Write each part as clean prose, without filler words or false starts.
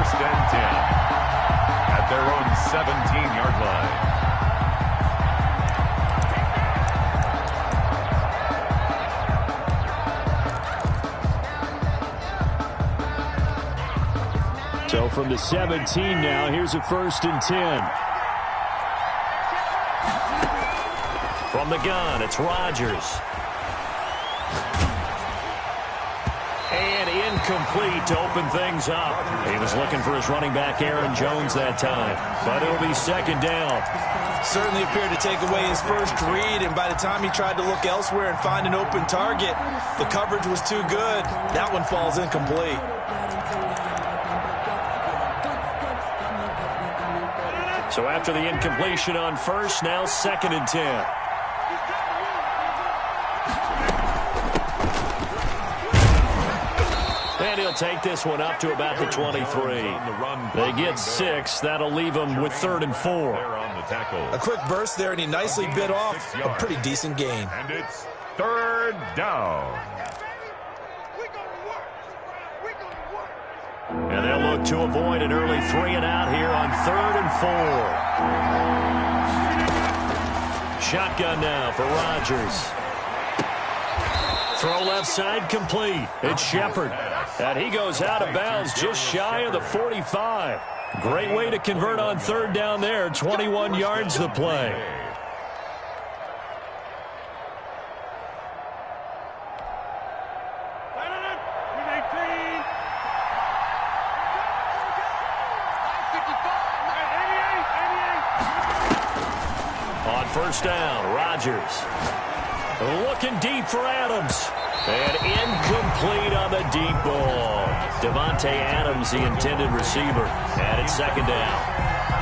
first and 10 at their own 17-yard line. So from the 17 now, here's a first and 10. From the gun, it's Rodgers. And incomplete to open things up. He was looking for his running back, Aaron Jones, that time. But it'll be second down. Certainly appeared to take away his first read, and by the time he tried to look elsewhere and find an open target, the coverage was too good. That one falls incomplete. So after the incompletion on first, now second and 10. And he'll take this one up to about the 23. They get 6. That'll leave them with 3rd and 4. A quick burst there, and he nicely bit off a pretty decent gain. And it's 3rd down. And they'll look to avoid an early 3 and out here on 3rd and 4. Shotgun now for Rodgers. Throw left side complete. It's Shepard. And he goes out of bounds just shy of the 45. Great way to convert on 3rd down there. 21 yards the play. On first down, Rodgers. Looking deep for Adams. And incomplete on the deep ball. Davante Adams, the intended receiver. And it's second down.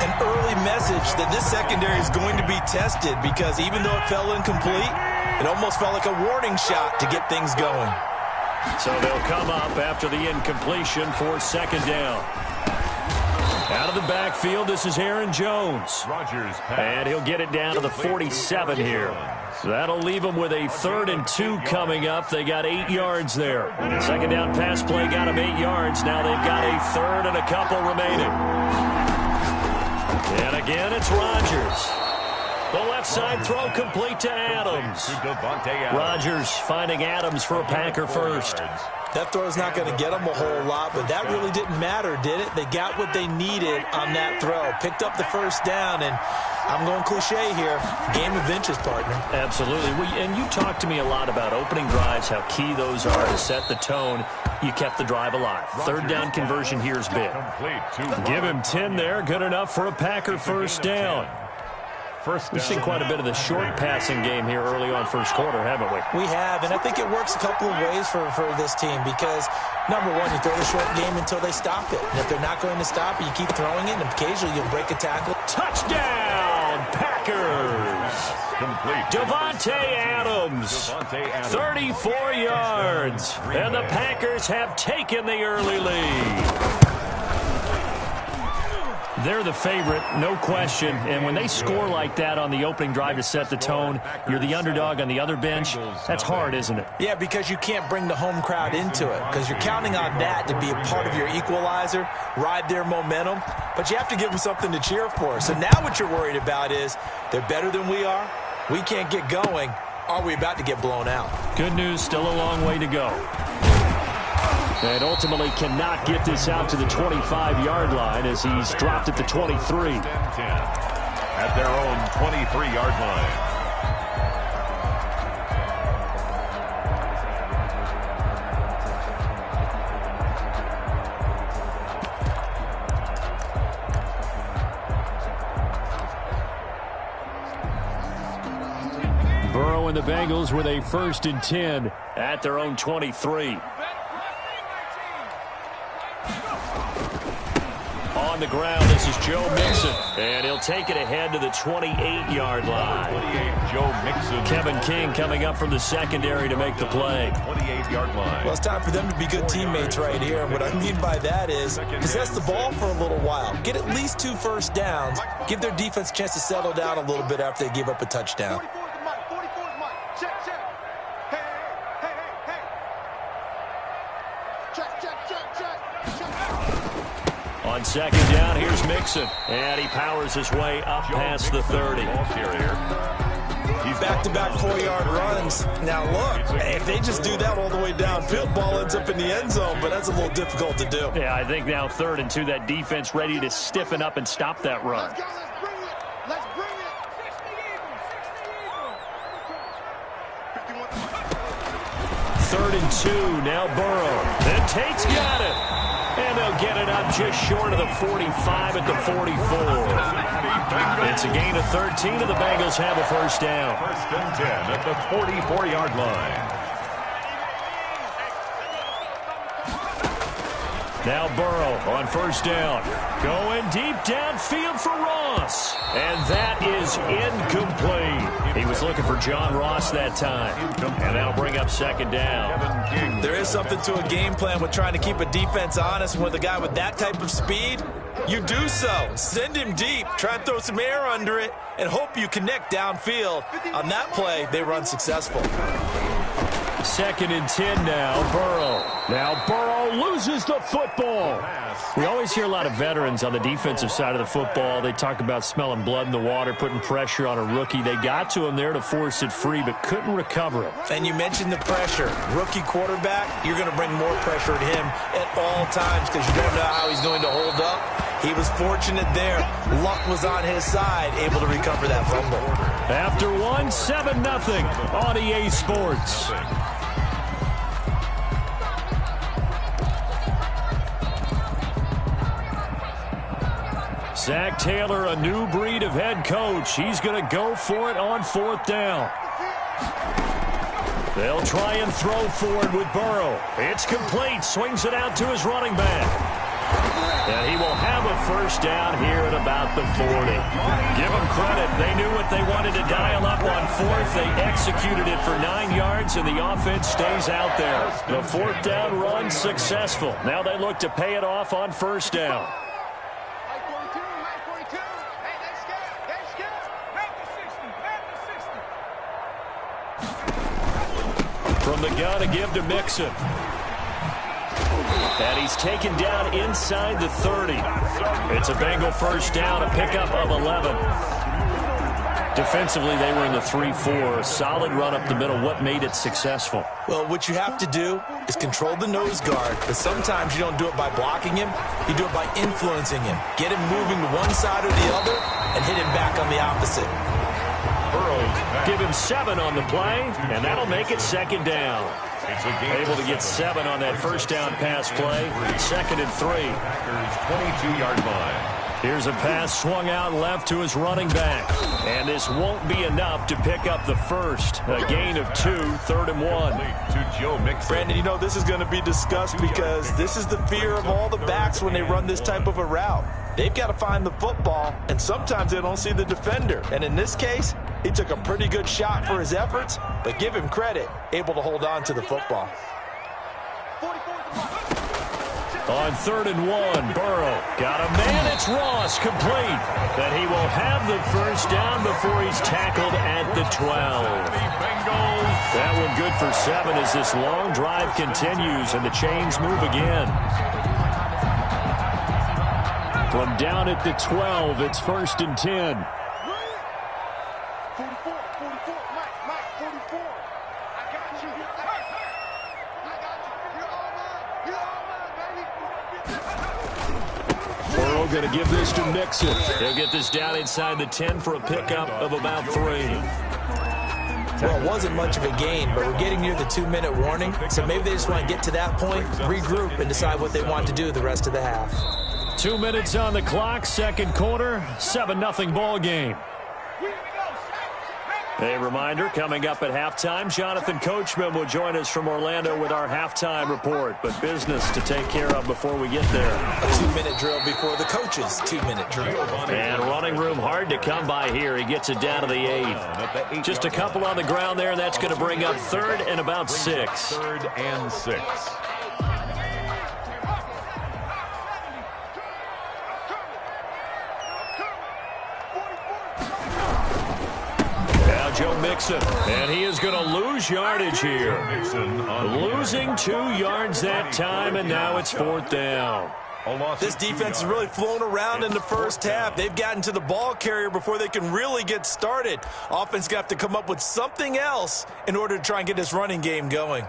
An early message that this secondary is going to be tested, because even though it fell incomplete, it almost felt like a warning shot to get things going. So they'll come up after the incompletion for second down. Out of the backfield, this is Aaron Jones. And he'll get it down to the 47 here. That'll leave them with a 3rd and 2 coming up. They got 8 yards there. Second down pass play got them 8 yards. Now they've got a 3rd and a couple remaining. And again, it's Rodgers. The left side throw complete to Adams. Rodgers finding Adams for a Packer first. That throw's not going to get them a whole lot, but that really didn't matter, did it? They got what they needed on that throw. Picked up the first down, and I'm going cliche here. Game of inches, partner. Absolutely. And you talked to me a lot about opening drives, how key those are to set the tone. You kept the drive alive. 3rd down conversion here is big. Give him 10 there. Good enough for a Packer first down. We've seen quite a bit of the short passing game here early on first quarter, haven't we? We have, and I think it works a couple of ways for this team, because, number one, you throw the short game until they stop it. And if they're not going to stop it, you keep throwing it, and occasionally you'll break a tackle. Touchdown, Packers! Davante Adams, 34 yards, and the Packers have taken the early lead. They're the favorite, no question, and when they score like that on the opening drive to set the tone, you're the underdog on the other bench. That's hard, isn't it? Yeah, because you can't bring the home crowd into it, because you're counting on that to be a part of your equalizer, ride their momentum, but you have to give them something to cheer for. So now what you're worried about is they're better than we are, we can't get going, are we about to get blown out? Good news, still a long way to go. And ultimately cannot get this out to the 25-yard line as he's dropped at the 23. At their own 23-yard line. Burrow and the Bengals with a 1st and 10 at their own 23. On the ground, this is Joe Mixon, and he'll take it ahead to the 28-yard line. 28, Joe Mixon. Kevin King coming up from the secondary to make the play. 28-yard line. Well, it's time for them to be good teammates right here, and what I mean by that is possess the ball for a little while. Get at least 2 first downs. Give their defense a chance to settle down a little bit after they give up a touchdown. On second down, here's Mixon. And he powers his way up past the 30. Back-to-back 4-yard runs. Now, look, if they just do that all the way downfield, ball ends up in the end zone, but that's a little difficult to do. Yeah, I think now 3rd and 2, that defense ready to stiffen up and stop that run. Let's bring it. 3rd and 2, now Burrow. Then Tate's got it. And they'll get it up just short of the 45 at the 44. It's a gain of 13, and the Bengals have a first down. 1st and 10 at the 44-yard line. Now Burrow on first down. Going deep downfield for Ross. And that is incomplete. He was looking for John Ross that time. And that'll bring up second down. There is something to a game plan with trying to keep a defense honest. And with a guy with that type of speed, you do so. Send him deep. Try and throw some air under it and hope you connect downfield. On that play, they run successful. 2nd and 10 now, Burrow. Now Burrow loses the football. We always hear a lot of veterans on the defensive side of the football. They talk about smelling blood in the water, putting pressure on a rookie. They got to him there to force it free, but couldn't recover it. And you mentioned the pressure. Rookie quarterback, you're going to bring more pressure at him at all times because you don't know how he's going to hold up. He was fortunate there. Luck was on his side, able to recover that fumble. After one, 7-0 on EA Sports. Zach Taylor, a new breed of head coach. He's going to go for it on 4th down. They'll try and throw for it with Burrow. It's complete. Swings it out to his running back. And he will have a first down here at about the 40. Give them credit. They knew what they wanted to dial up on 4th. They executed it for 9 yards, and the offense stays out there. The 4th down run successful. Now they look to pay it off on first down. From the gun, a give to Mixon. And he's taken down inside the 30. It's a Bengal first down, a pickup of 11. Defensively, they were in the 3-4. Solid run up the middle. What made it successful? Well, what you have to do is control the nose guard, but sometimes you don't do it by blocking him. You do it by influencing him. Get him moving to one side or the other and hit him back on the opposite. Give him 7 on the play, and that'll make it second down. Able to get 7 on that first down pass play. 2nd and 3. Packers 22-yard line. Here's a pass swung out left to his running back. And this won't be enough to pick up the first. A gain of 2, 3rd and 1. To Joe Mixon. Brandon, you know this is going to be discussed because this is the fear of all the backs when they run this type of a route. They've got to find the football, and sometimes they don't see the defender. And in this case, he took a pretty good shot for his efforts, but give him credit, able to hold on to the football. On 3rd and 1, Burrow got a man. It's Ross, complete. That he will have the first down before he's tackled at the 12. That one good for 7 as this long drive continues and the chains move again. From down at the 12, it's 1st and 10. 44, Mike, 44. I got you. You're all mine, baby. Burrow going to give this to Mixon. He'll get this down inside the 10 for a pickup of about 3. Well, it wasn't much of a gain, but we're getting near the 2-minute warning, so maybe they just want to get to that point, regroup, and decide what they want to do the rest of the half. 2 minutes on the clock, second quarter, 7-0 ball game. A reminder, coming up at halftime, Jonathan Coachman will join us from Orlando with our halftime report. But business to take care of before we get there. A 2-minute drill before the coach's 2-minute drill. And running room hard to come by here. He gets it down to the 8. Just a couple on the ground there, and that's going to bring up 3rd and about 6. 3rd and 6. Joe Mixon, and he is going to lose yardage here. Losing 2 yards that time, and now it's 4th down. This defense has really flown around in the first half. They've gotten to the ball carrier before they can really get started. Offense got to come up with something else in order to try and get this running game going.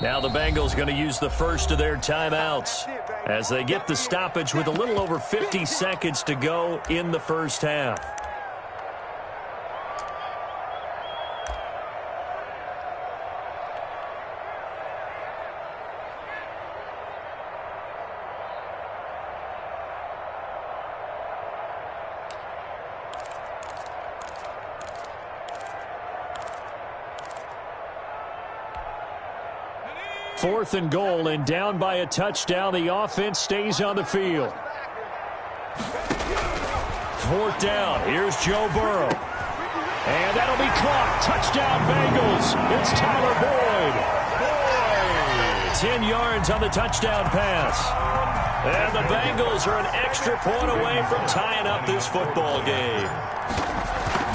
Now the Bengals going to use the first of their timeouts as they get the stoppage with a little over 50 seconds to go in the first half. Fourth and goal, and down by a touchdown. The offense stays on the field. Fourth down. Here's Joe Burrow. And that'll be caught. Touchdown, Bengals. It's Tyler Boyd. 10 yards on the touchdown pass. And the Bengals are an extra point away from tying up this football game.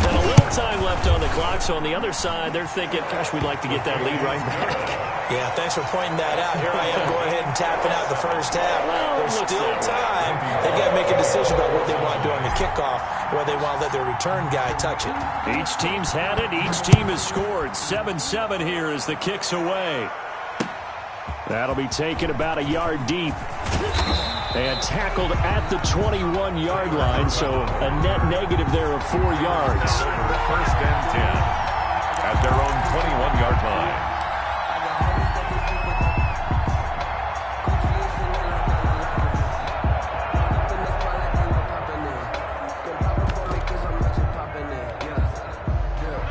And a little time left on the clock, so on the other side, they're thinking, gosh, we'd like to get that lead right back. Yeah, thanks for pointing that out. Here I am going ahead and tapping out the first half. There's still time. They've got to make a decision about what they want to do on the kickoff, or they want to let their return guy touch it. Each team's had it. Each team has scored. 7-7 here as the kick's away. That'll be taken about a yard deep. And tackled at the 21-yard line, so a net negative there of 4 yards. First and 10 at their own 21-yard line.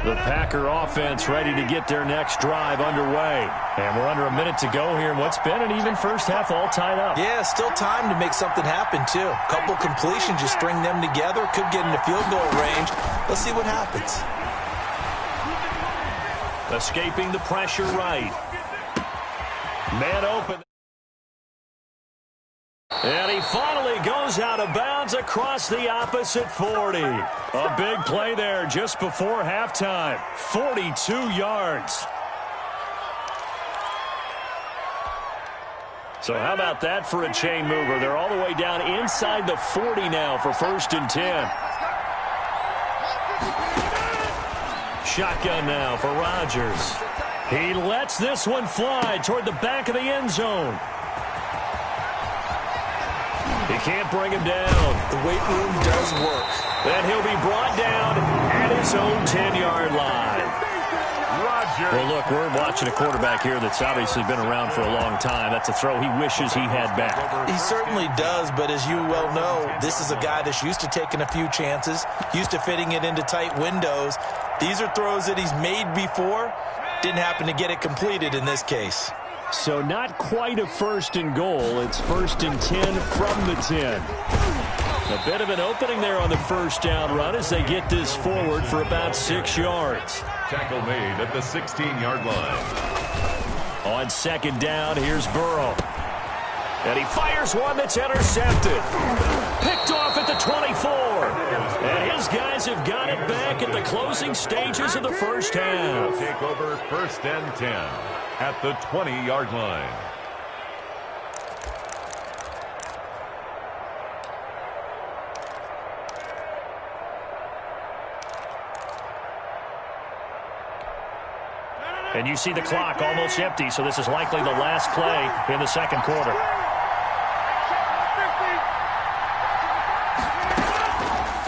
The Packer offense ready to get their next drive underway. And we're under a minute to go here in what's been an even first half, all tied up. Yeah, still time to make something happen, too. A couple completions, just string them together. Could get into field goal range. Let's see what happens. Escaping the pressure right. Man open. And he finally goes out of bounds across the opposite 40. A big play there just before halftime. 42 yards. So how about that for a chain mover? They're all the way down inside the 40 now for first and 10. Shotgun now for Rodgers. He lets this one fly toward the back of the end zone. He can't bring him down. The weight room does work. And he'll be brought down at his own 10-yard line. Rodgers. Well, look, we're watching a quarterback here that's obviously been around for a long time. That's a throw he wishes he had back. He certainly does, but as you well know, this is a guy that's used to taking a few chances, used to fitting it into tight windows. These are throws that he's made before. Didn't happen to get it completed in this case. So not quite a first and goal. It's first and 10 from the 10. A bit of an opening there on the first down run as they get this forward for about 6 yards. Tackle made at the 16-yard line. On second down, here's Burrow. And he fires one that's intercepted. Picked off at the 24. And his guys have got it back at the closing stages of the first half. Take over first and 10 at the 20-yard line. And you see the clock almost empty, so this is likely the last play in the second quarter.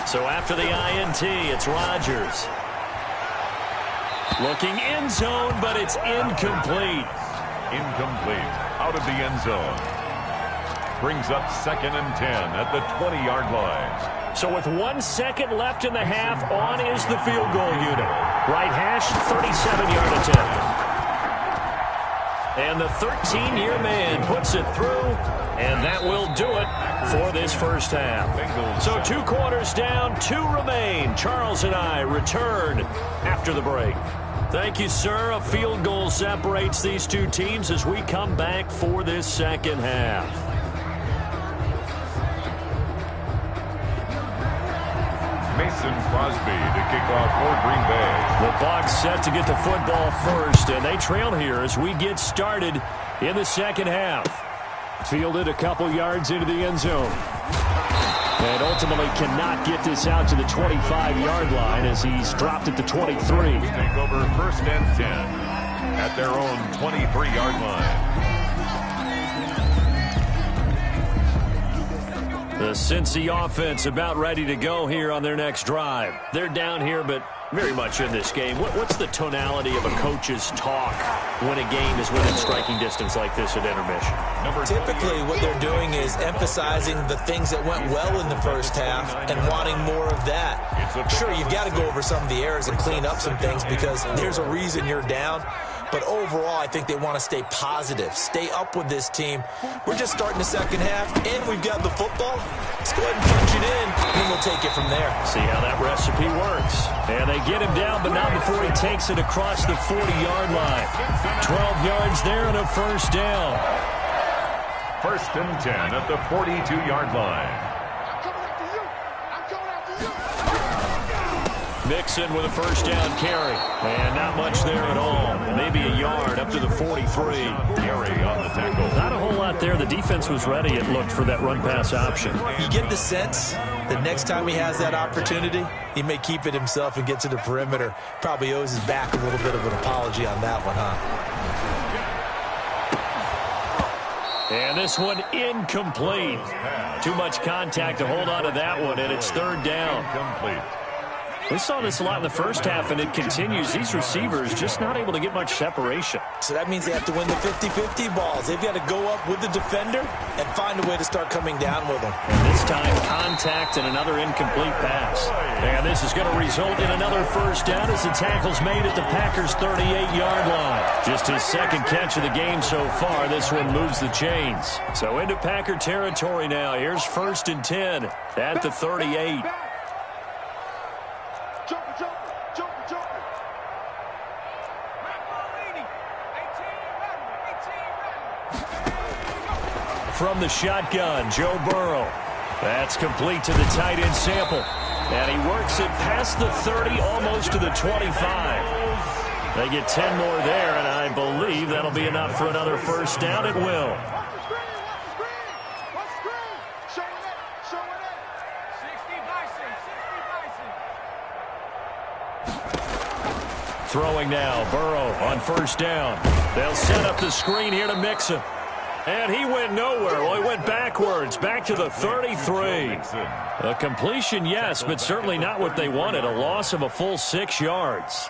So after the INT, it's Rodgers. Looking end zone, but it's incomplete. Incomplete. Out of the end zone. Brings up second and 10 at the 20-yard line. So with 1 second left in the half, on is the field goal unit. Right hash, 37-yard attempt. And the 13-year man puts it through And that will do it for this first half. So 2 quarters down, 2 remain. Charles and I return after the break. Thank you, sir. A field goal separates these two teams as we come back for this second half. Mason Crosby to kick off for Green Bay. The Bucs set to get the football first, and they trail here as we get started in the second half. Fielded a couple yards into the end zone. And ultimately cannot get this out to the 25-yard line as he's dropped at the 23. Take over 1st and 10 at their own 23-yard line. The Cincy offense about ready to go here on their next drive. They're down here, but very much in this game. What's the tonality of a coach's talk when a game is within striking distance like this at intermission? Typically, what they're doing is emphasizing the things that went well in the first half and wanting more of that. Sure, you've got to go over some of the errors and clean up some things because there's a reason you're down. But overall, I think they want to stay positive, stay up with this team. We're just starting the second half, and we've got the football. Let's go ahead and punch it in, and we'll take it from there. See how that recipe works. And they get him down, but not before he takes it across the 40-yard line. 12 yards there and a first down. 1st and 10 at the 42-yard line. Mixon with a first down carry. And not much there at all. Maybe a yard up to the 43. Gary on the tackle. Not a whole lot there. The defense was ready, it looked, for that run-pass option. You get the sense that next time he has that opportunity, he may keep it himself and get to the perimeter. Probably owes his back a little bit of an apology on that one, huh? And this one incomplete. Too much contact to hold on to that one, and it's 3rd down. Incomplete. We saw this a lot in the first half, and it continues. These receivers just not able to get much separation. So that means they have to win the 50-50 balls. They've got to go up with the defender and find a way to start coming down with them. And this time, contact and another incomplete pass. And this is going to result in another first down as the tackle's made at the Packers' 38-yard line. Just his 2nd catch of the game so far. This one moves the chains. So into Packer territory now. Here's 1st and 10 at the 38. From the shotgun, Joe Burrow. That's complete to the tight end sample. And he works it past the 30, almost to the 25. They get 10 more there, and I believe that'll be enough for another first down. It will. Throwing now, Burrow on first down. They'll set up the screen here to Mixon. And he went nowhere. Well, he went backwards, back to the 33. A completion, yes, but certainly not what they wanted. A loss of a full 6 yards.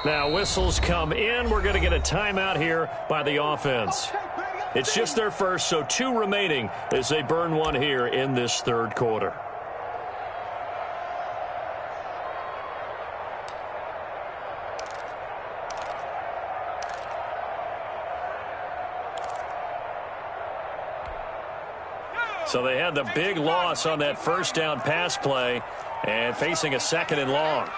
Now, whistles come in. We're going to get a timeout here by the offense. It's just their first, so 2 remaining as they burn one here in this 3rd quarter. So they had the big loss on that first down pass play and facing a 2nd and long.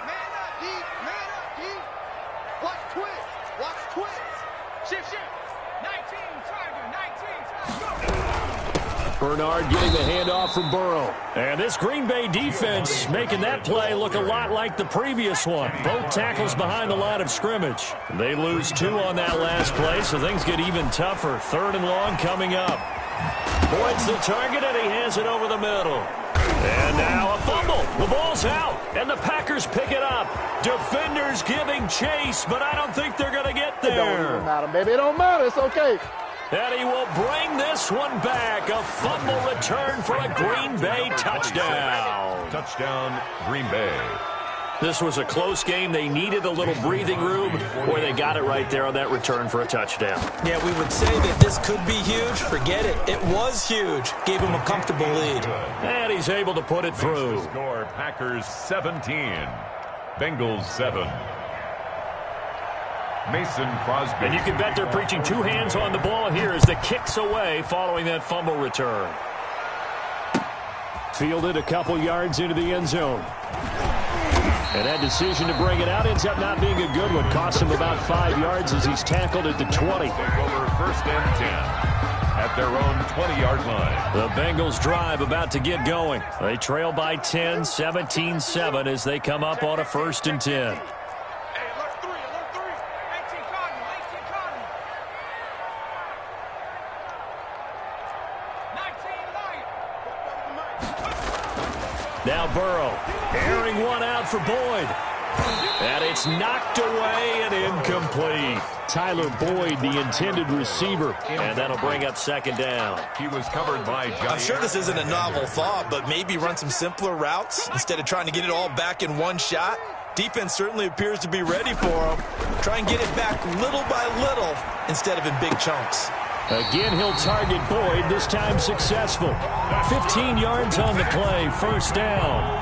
Bernard getting the handoff from Burrow. And this Green Bay defense making that play look a lot like the previous one. Both tackles behind the line of scrimmage. They lose 2 on that last play, so things get even tougher. 3rd and long coming up. Boyd's the target, and he hands it over the middle. And now a fumble. The ball's out, and the Packers pick it up. Defenders giving chase, but I don't think they're going to get there. It don't even matter, baby. It don't matter. It's okay. And he will bring this one back. A fumble return for a Green Bay touchdown. Touchdown, Green Bay. This was a close game. They needed a little breathing room, where they got it right there on that return for a touchdown. Yeah, we would say that this could be huge. Forget it. It was huge. Gave him a comfortable lead. And he's able to put it through. Score, Packers 17, Bengals 7. Mason Crosby. And you can bet they're preaching two hands on the ball here as the kick's away following that fumble return. Fielded a couple yards into the end zone. And that decision to bring it out ends up not being a good one. Cost him about 5 yards as he's tackled at the 20. Take over 1st and 10 at their own 20-yard line. The Bengals drive about to get going. They trail by 10, 17-7 as they come up on a 1st and 10. Now Burrow, airing one out for Boyd. And it's knocked away and incomplete. Tyler Boyd, the intended receiver. And that'll bring up 2nd down. He was covered by Jair. I'm sure this isn't a novel thought, but maybe run some simpler routes instead of trying to get it all back in one shot. Defense certainly appears to be ready for him. Try and get it back little by little instead of in big chunks. Again, he'll target Boyd, this time successful. 15 yards on the play, 1st down.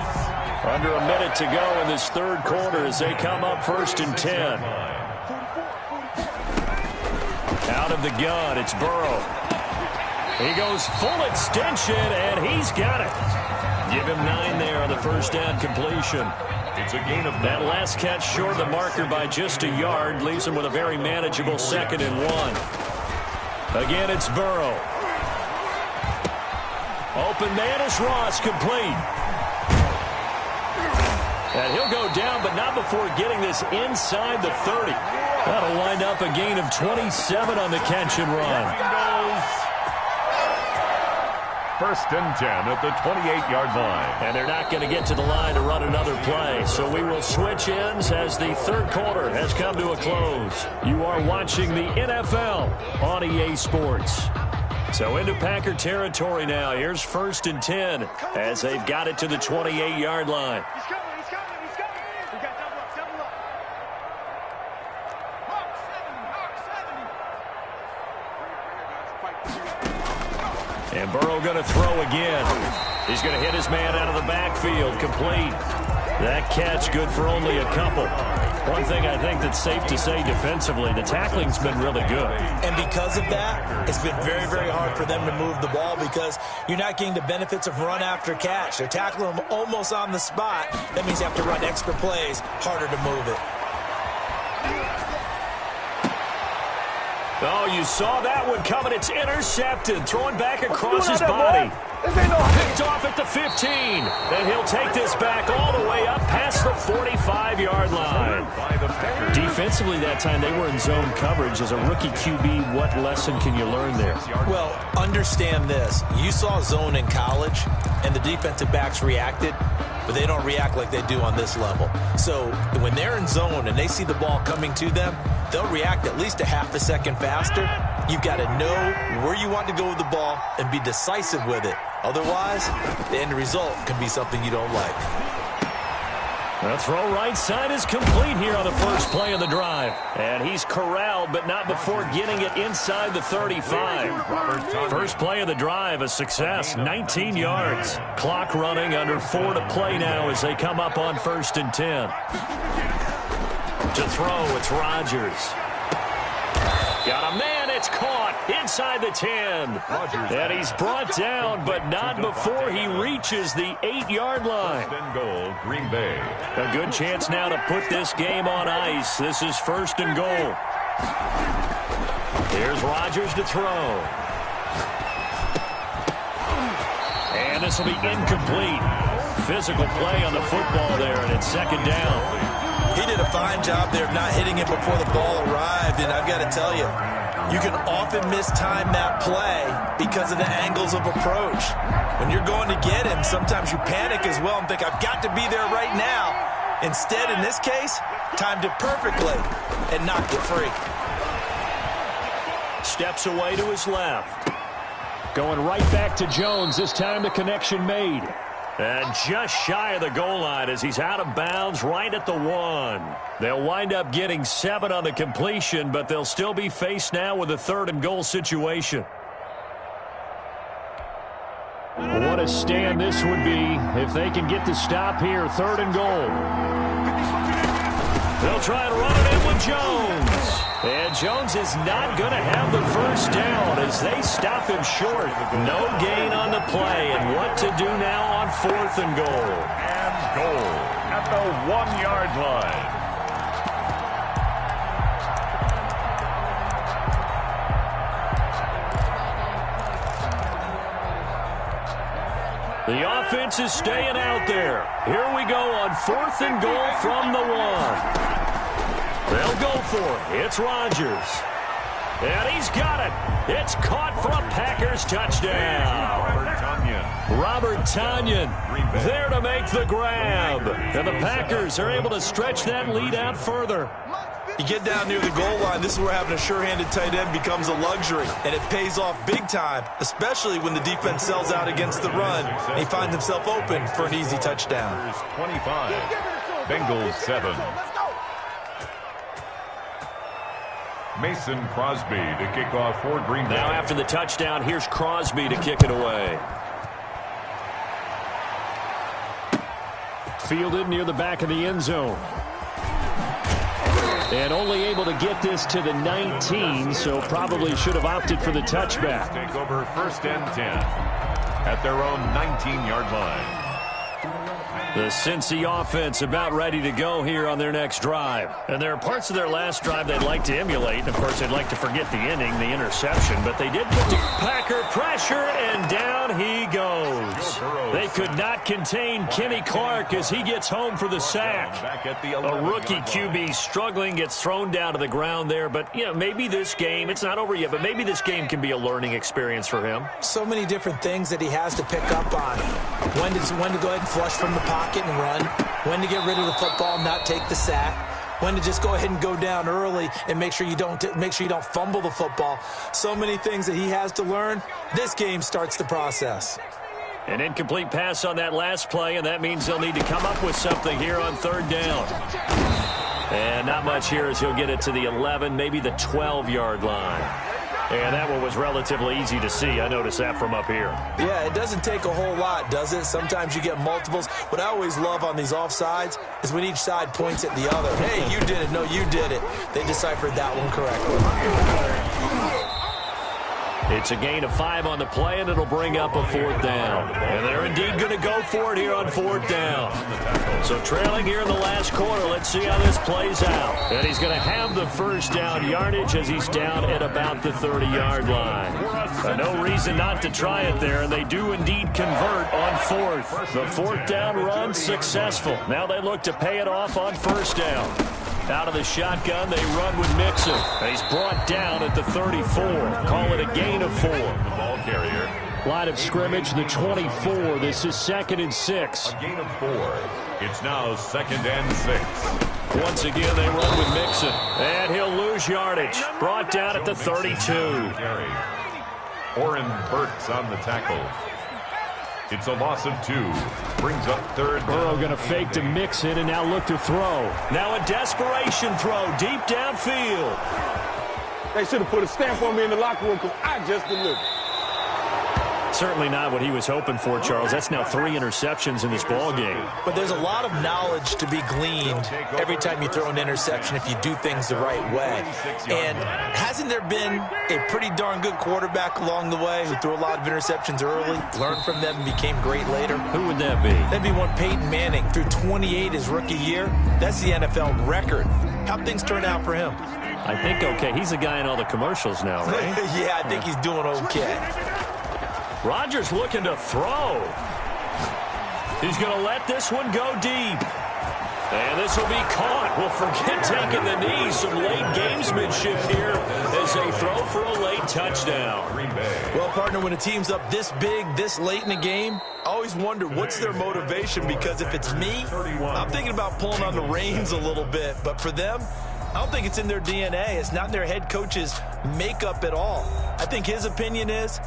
Under a minute to go in this 3rd quarter as they come up 1st and 10. Out of the gun, it's Burrow. He goes full extension, and he's got it. Give him 9 there on the 1st down completion. It's a gain of that last catch short of the marker by just a yard, leaves him with a very manageable 2nd and 1. Again, it's Burrow. Open man is Ross, complete. And he'll go down, but not before getting this inside the 30. That'll wind up a gain of 27 on the catch and run. 1st and 10 at the 28-yard line. And they're not going to get to the line to run another play. So we will switch ends as the 3rd quarter has come to a close. You are watching the NFL on EA Sports. So into Packer territory now. Here's 1st and 10 as they've got it to the 28-yard line. He's coming. We got double up. And Burrow going to throw again. He's going to hit his man out of the backfield. Complete. That catch good for only a couple. One thing I think that's safe to say defensively, the tackling's been really good. And because of that, it's been very, very hard for them to move the ball because you're not getting the benefits of run after catch. They're tackling them almost on the spot. That means you have to run extra plays, harder to move it. Oh, you saw that one coming. It's intercepted. Throwing back across his body. Picked off at the 15. And he'll take this back all the way up past the 45-yard line. Defensively that time, they were in zone coverage. As a rookie QB, what lesson can you learn there? Well, understand this. You saw zone in college, and the defensive backs reacted, but they don't react like they do on this level. So when they're in zone and they see the ball coming to them, they'll react at least a half a second faster. You've got to know where you want to go with the ball and be decisive with it. Otherwise, the end result can be something you don't like. The throw right side is complete here on the first play of the drive. And he's corralled, but not before getting it inside the 35. First play of the drive, a success, 19 yards. Clock running, under 4 to play now as they come up on 1st and 10. To throw, it's Rodgers. Got a man, it's caught inside the 10. And he's brought down, but not before he reaches the 8-yard line. Goal, Green Bay. A good chance now to put this game on ice. This is 1st and goal. Here's Rodgers to throw. And this will be incomplete. Physical play on the football there, and it's 2nd down. He did a fine job there of not hitting it before the ball arrived, and I've got to tell you, you can often mistime that play because of the angles of approach. When you're going to get him, sometimes you panic as well and think, I've got to be there right now. Instead, in this case, timed it perfectly and knocked it free. Steps away to his left. Going right back to Jones. This time the connection made. And just shy of the goal line as he's out of bounds right at the 1. They'll wind up getting 7 on the completion, but they'll still be faced now with a 3rd and goal situation. What a stand this would be if they can get the stop here. 3rd and goal. They'll try and run it in with Jones. And Jones is not going to have the first down as they stop him short. No gain on the play. And what to do now on 4th and goal? And goal at the 1-yard line. The offense is staying out there. Here we go on 4th and goal from the 1. They'll go for it. It's Rodgers. And he's got it. It's caught for a Packers touchdown. Robert Tonyan there to make the grab. And the Packers are able to stretch that lead out further. You get down near the goal line, this is where having a sure-handed tight end becomes a luxury, and it pays off big time, especially when the defense sells out against the run, and he finds himself open for an easy touchdown. 25, Bengals 7. Mason Crosby to kick off for Green Bay. Now after the touchdown, here's Crosby to kick it away. Fielded near the back of the end zone. And only able to get this to the 19, so probably should have opted for the touchback. Take over 1st and 10 at their own 19-yard line. The Cincy offense about ready to go here on their next drive. And there are parts of their last drive they'd like to emulate. And, of course, they'd like to forget the inning, the interception. But they did put the Packer pressure, and down he goes. They could not contain Kenny Clark as he gets home for the sack. A rookie QB struggling, gets thrown down to the ground there. But, you know, maybe this game, it's not over yet, but maybe this game can be a learning experience for him. So many different things that he has to pick up on. When to go ahead and flush from the pocket and run, when to get rid of the football, not take the sack, when to just go ahead and go down early and make sure you don't fumble the football. So many things that he has to learn. This game starts the process. An incomplete pass on that last play, and that means they'll need to come up with something here on 3rd down. And not much here as he'll get it to the 11, maybe the 12-yard line. And that one was relatively easy to see. I noticed that from up here. Yeah, it doesn't take a whole lot, does it? Sometimes you get multiples. What I always love on these offsides is when each side points at the other. Hey, you did it. No, you did it. They deciphered that one correctly. It's a gain of 5 on the play, and it'll bring up a 4th down. And they're indeed going to go for it here on 4th down. So trailing here in the last quarter, let's see how this plays out. And he's going to have the first down yardage as he's down at about the 30-yard line. No reason not to try it there, and they do indeed convert on 4th. The 4th down run successful. Now they look to pay it off on 1st down. Out of the shotgun, they run with Mixon. And he's brought down at the 34. Call it a gain of 4. The ball carrier. Line of scrimmage, the 24. This is 2nd and 6. A gain of 4. It's now 2nd and 6. Once again, they run with Mixon. And he'll lose yardage. Brought down at the 32. Oren Burks on the tackle. It's a loss of 2. Brings up 3rd down. Burrow going to fake to Mixon and now look to throw. Now a desperation throw deep downfield. They should have put a stamp on me in the locker room because I just delivered. Certainly not what he was hoping for, Charles. That's now 3 interceptions in this ball game. But there's a lot of knowledge to be gleaned every time you throw an interception if you do things the right way. And hasn't there been a pretty darn good quarterback along the way who threw a lot of interceptions early, learned from them, and became great later? Who would that be? That'd be one Peyton Manning. Threw 28 his rookie year. That's the NFL record. How'd things turn out for him? I think okay. He's the guy in all the commercials now, right? Yeah, I think he's doing okay. Rodgers looking to throw. He's going to let this one go deep. And this will be caught. Well, forget taking the knee. Some late gamesmanship here as they throw for a late touchdown. Well, partner, when a team's up this big, this late in the game, I always wonder what's their motivation, because if it's me, I'm thinking about pulling on the reins a little bit. But for them, I don't think it's in their DNA. It's not in their head coach's makeup at all. I think his opinion is,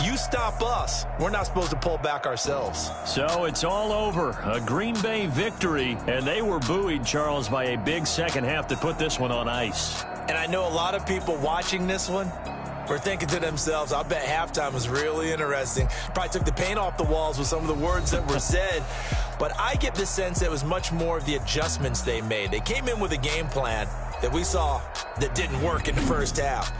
you stop us, we're not supposed to pull back ourselves. So it's all over. A Green Bay victory, and they were buoyed, Charles, by a big second half that put this one on ice. And I know a lot of people watching this one, were thinking to themselves, I bet halftime was really interesting. Probably took the paint off the walls with some of the words that were said. But I get the sense it was much more of the adjustments they made. They came in with a game plan that we saw that didn't work in the first half.